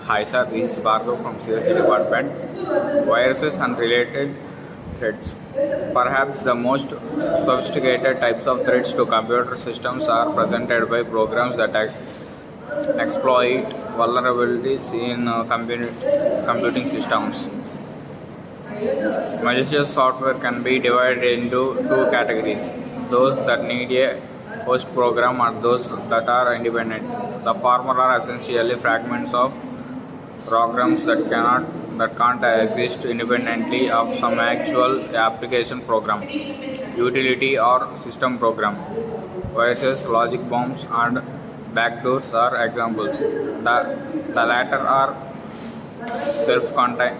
Hi sir, this is Bhargav from CSE department. Viruses and related threats. Perhaps the most sophisticated types of threats to computer systems are presented by programs that exploit vulnerabilities in computing systems. Malicious software can be divided into two categories: those that need a host program and those that are independent. The former are essentially fragments of programs that can't exist independently of some actual application program, utility or system program. Viruses, logic bombs, and backdoors are examples. The latter are self-contained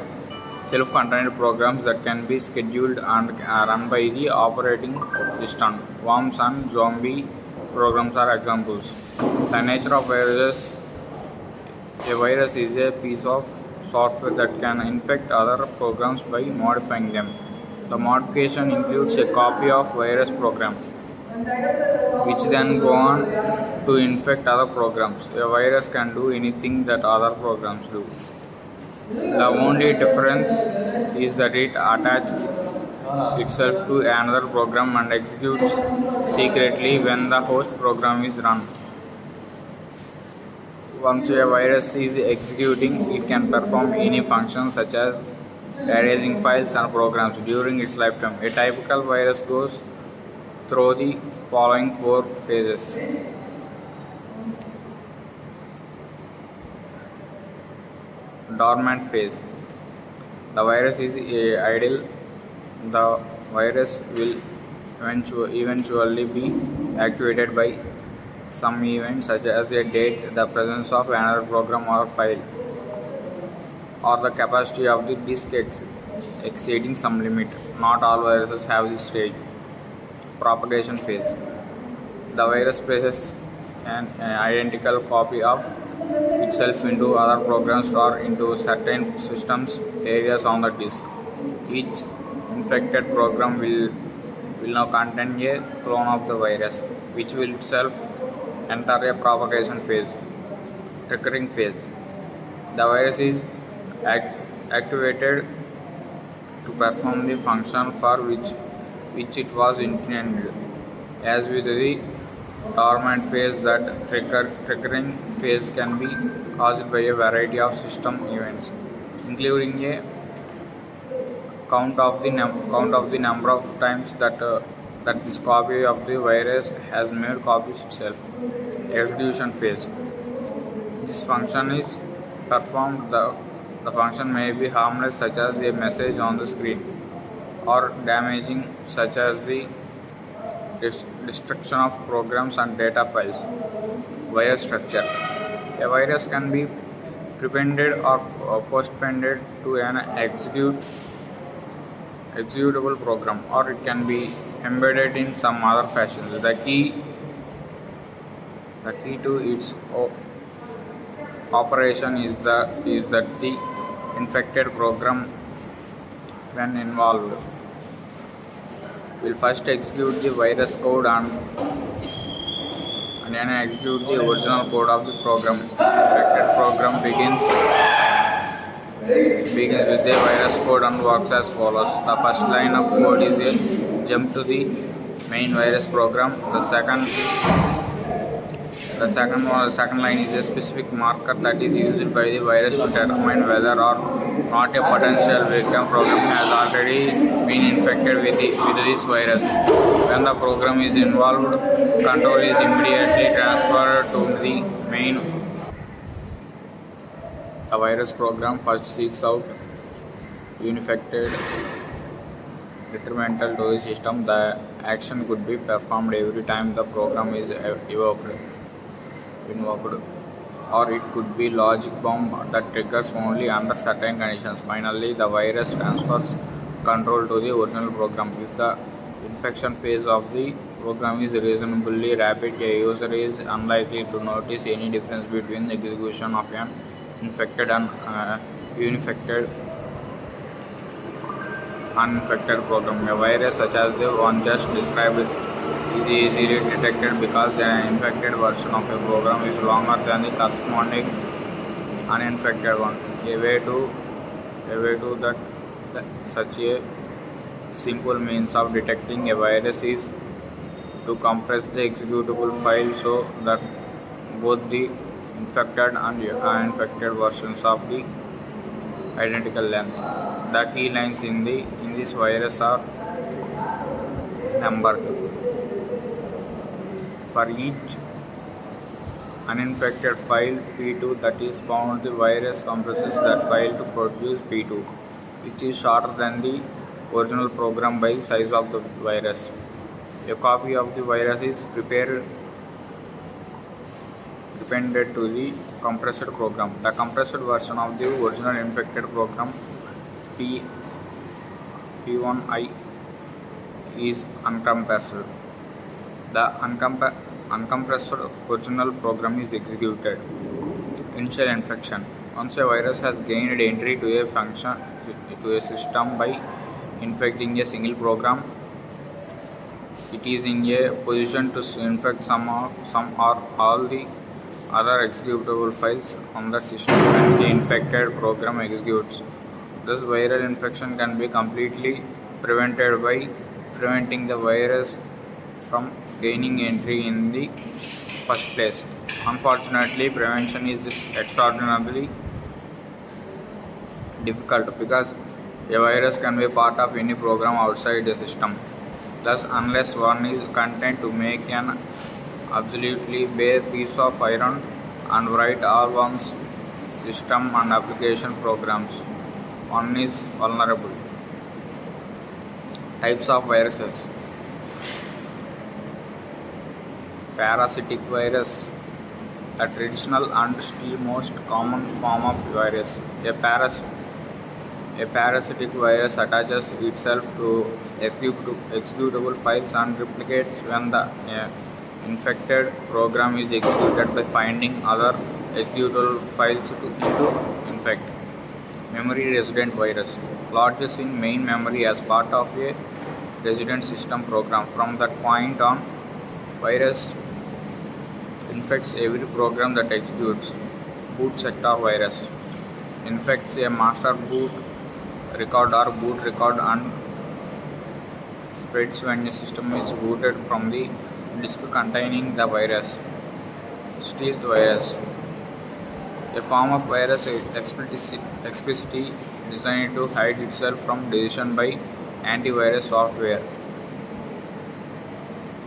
self-contained programs that can be scheduled and run by the operating system. Worms and zombie programs are examples. The nature of viruses: a virus is a piece of software that can infect other programs by modifying them. The modification includes a copy of virus program, which then go on to infect other programs. A virus can do anything that other programs do. The only difference is that it attaches itself to another program and executes secretly when the host program is run. Once a virus is executing, it can perform any function such as erasing files and programs during its lifetime. A typical virus goes through the following four phases. Dormant phase. The virus is idle. The virus will eventually be activated by some event such as a date, the presence of another program or file, or the capacity of the disk exceeding some limit. Not all viruses have this stage. Propagation phase. The virus places an identical copy of itself into other programs or into certain systems areas on the disk. Each infected program will now contain a clone of the virus, which will itself enter a propagation phase. Triggering phase. The virus is activated to perform the function for which it was intended. As with the dormant phase, that triggering phase can be caused by a variety of system events, including a count of the number of times that this copy of the virus has made copies itself. Execution phase. This function is performed. The function may be harmless, such as a message on the screen, or damaging, such as the destruction of programs and data files. Virus structure. A virus can be prepended or postpended to an executable program, or it can be embedded in some other fashion. The key to its operation is that the infected program, when involved, will first execute the virus code and then execute the original code of the program. The infected program begins with the virus code and works as follows. The first line of code is a jump to the main virus program. The second line is a specific marker that is used by the virus to determine whether or not a potential victim program has already been infected with this virus. When the program is involved, control is immediately transferred to the main. The virus program first seeks out infected detrimental to the system. The action could be performed every time the program is invoked, or it could be logic bomb that triggers only under certain conditions. Finally, the virus transfers control to the original program. If the infection phase of the program is reasonably rapid, a user is unlikely to notice any difference between the execution of an infected and uninfected program. A virus such as the one just described is easily detected because an infected version of a program is longer than the corresponding uninfected one. A way to that such a simple means of detecting a virus is to compress the executable file so that both the infected and uninfected versions of the identical length. The key lines in this virus are numbered. For each uninfected file P2 that is found, the virus compresses that file to produce P2, which is shorter than the original program by size of the virus. A copy of the virus is prepared appended to the compressed program. The compressed version of the original infected program P1I is uncompressed. The uncompressed original program is executed. Initial infection. Once a virus has gained entry to a system by infecting a single program, it is in a position to infect some or all the other executable files on the system when the infected program executes. Thus, viral infection can be completely prevented by preventing the virus from gaining entry in the first place. Unfortunately, prevention is extraordinarily difficult because a virus can be part of any program outside the system. Thus, unless one is content to make an absolutely bare piece of iron and write all one's system and application programs, one is vulnerable. Types of viruses. Parasitic virus, a traditional and still most common form of virus. A parasitic virus attaches itself to executable files and replicates when the infected program is executed by finding other executable files to infect. Memory resident virus lodges in main memory as part of a resident system program. From that point on, virus infects every program that executes. Boot sector virus infects a master boot record or boot record and spreads when the system is booted from the disk containing the virus. Stealth virus, a form of virus explicitly designed to hide itself from detection by antivirus software.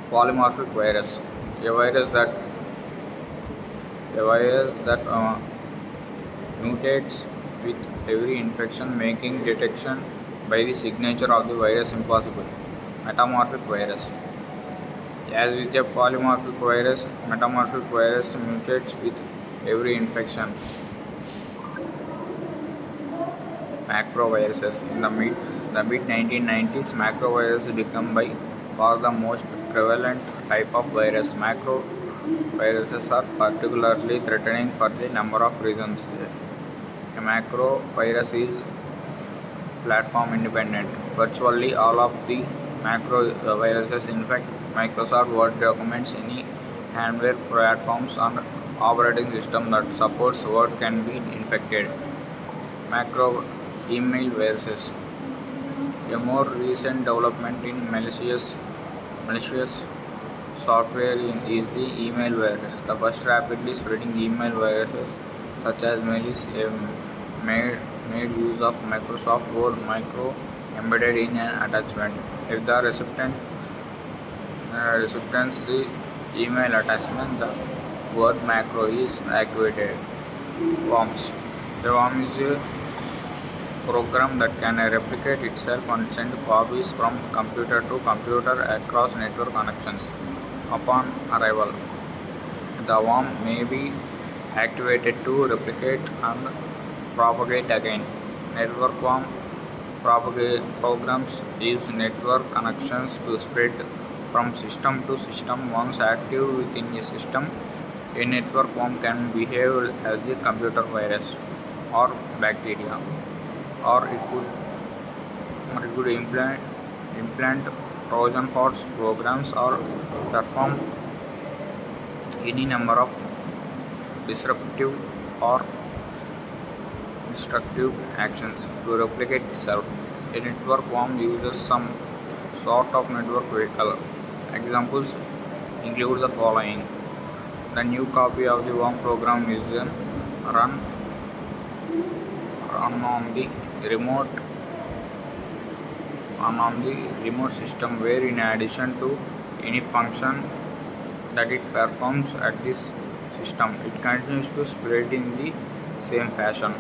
Polymorphic virus, a virus that mutates with every infection, making detection by the signature of the virus impossible. Metamorphic virus, as with a polymorphic virus, metamorphic virus mutates with every infection. Macroviruses. In the mid 1990s, macroviruses became by far the most prevalent type of virus. Macroviruses are particularly threatening for the number of reasons. A macrovirus is platform independent. Virtually all of the macroviruses infect Microsoft Word documents. Any hardware platforms and operating system that supports Word can be infected. Macro email viruses, a more recent development in malicious software is the email virus. The first rapidly spreading email viruses, such as Malis, made use of Microsoft Word micro embedded in an attachment. If the recipient's the email attachment, the Word macro is activated. Worms. A worm is a program that can replicate itself and send copies from computer to computer across network connections. Upon arrival, the worm may be activated to replicate and propagate again. Network worm programs use network connections to spread from system to system. Once active within a system, a network worm can behave as a computer virus or bacteria, or it could implant Trojan horse programs or perform any number of disruptive or instructive actions to replicate itself. A network worm uses some sort of network vehicle. Examples include the following. The new copy of the worm program is then run on the remote system, where in addition to any function that it performs at this system, it continues to spread in the same fashion.